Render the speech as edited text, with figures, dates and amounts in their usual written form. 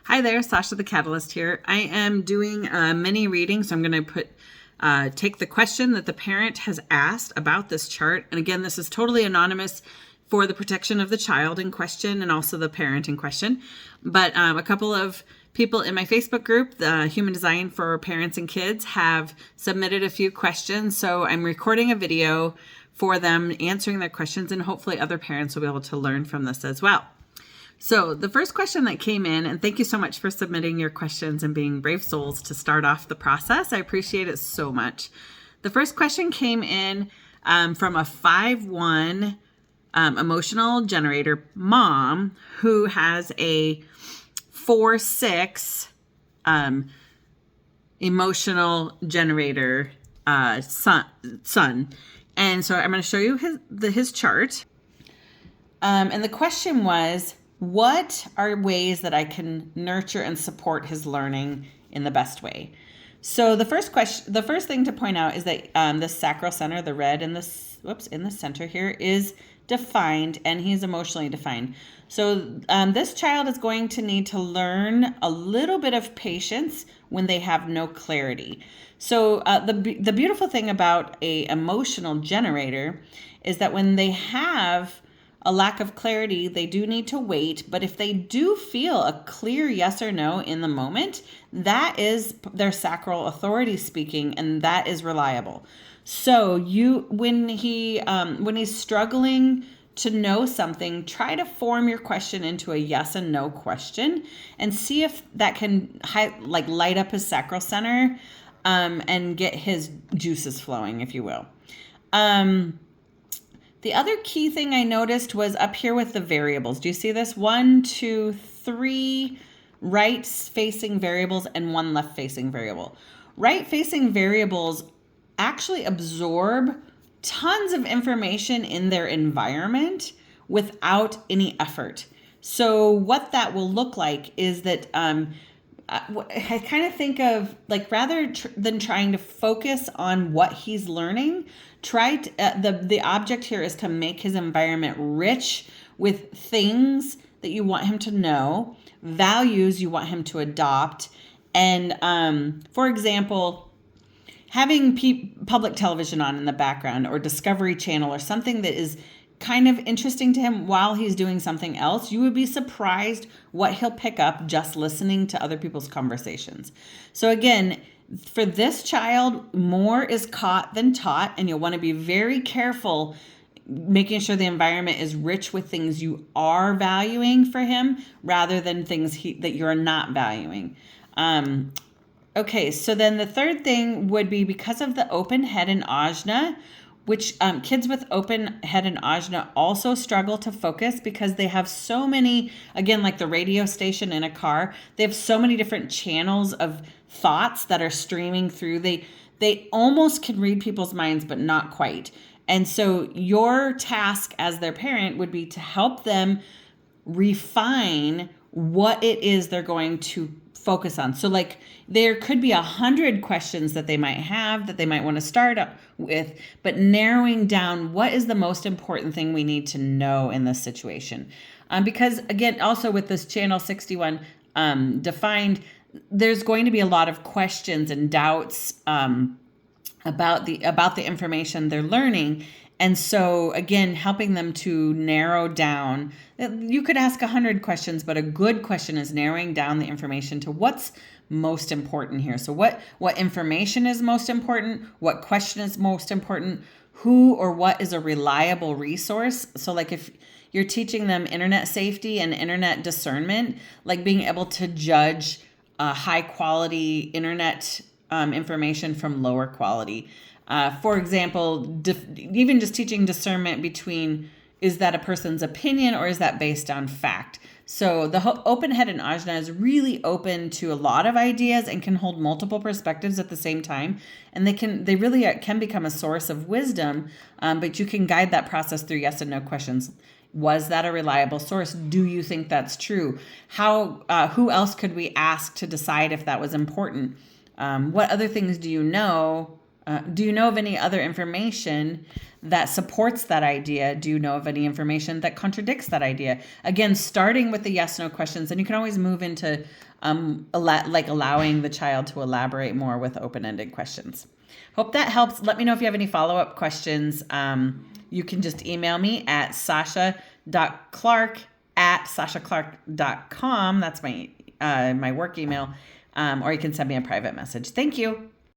Hi there, Sasha the Catalyst here. I am doing a mini reading, so I'm going to take the question that the parent has asked about this chart. And again, this is totally anonymous for the protection of the child in question and also the parent in question. But a couple of people in my Facebook group, the Human Design for Parents and Kids, have submitted a few questions. So I'm recording a video for them answering their questions, and hopefully other parents will be able to learn from this as well. So the first question that came in, and thank you so much for submitting your questions and being brave souls to start off the process. I appreciate it so much. The first question came in from a 5-1 emotional generator mom who has a 4-6 emotional generator son. And so I'm going to show you his chart. And the question was, what are ways that I can nurture and support his learning in the best way? So the first thing to point out is that the sacral center, the red in the center here, is defined, and he's emotionally defined. So this child is going to need to learn a little bit of patience when they have no clarity. So the beautiful thing about a emotional generator is that when they have a lack of clarity, they do need to wait. But if they do feel a clear yes or no in the moment, that is their sacral authority speaking, and that is reliable. So when he's struggling to know something, try to form your question into a yes and no question, and see if that can light up his sacral center and get his juices flowing, if you will. The other key thing I noticed was up here with the variables. Do you see this? 1, 2, 3 right-facing variables and 1 left-facing variable. Right-facing variables actually absorb tons of information in their environment without any effort. So what that will look like is that I kind of think of rather than trying to focus on what he's learning, the object here is to make his environment rich with things that you want him to know, values you want him to adopt, and for example, having public television on in the background, or Discovery Channel, or something that is kind of interesting to him while he's doing something else. You would be surprised what he'll pick up just listening to other people's conversations. So again, for this child, more is caught than taught, and you'll want to be very careful making sure the environment is rich with things you are valuing for him rather than things that you're not valuing. Okay, so then the third thing would be, because of the open head and Ajna, which kids with open head and Ajna also struggle to focus because they have so many, again, like the radio station in a car, they have so many different channels of thoughts that are streaming through. They almost can read people's minds, but not quite. And so your task as their parent would be to help them refine what it is they're going to focus on. So there could be 100 questions that they might want to start up with, but narrowing down what is the most important thing we need to know in this situation. Because again, also with this channel 61 defined, there's going to be a lot of questions and doubts about the information they're learning. And so again, helping them to narrow down, you could ask 100 questions, but a good question is narrowing down the information to what's most important here. So what information is most important? What question is most important? Who or what is a reliable resource? So if you're teaching them internet safety and internet discernment, being able to judge high quality internet information from lower quality. For example, even just teaching discernment between, is that a person's opinion or is that based on fact? So the open head in Ajna is really open to a lot of ideas and can hold multiple perspectives at the same time. And they really can become a source of wisdom, but you can guide that process through yes and no questions. Was that a reliable source? Do you think that's true? Who else could we ask to decide if that was important? What other things do you know Do you know of any other information that supports that idea? Do you know of any information that contradicts that idea? Again, starting with the yes/no questions, and you can always move into allowing the child to elaborate more with open-ended questions. Hope that helps. Let me know if you have any follow-up questions. You can just email me at sasha.clark@sashaclark.com. That's my work email. Or you can send me a private message. Thank you.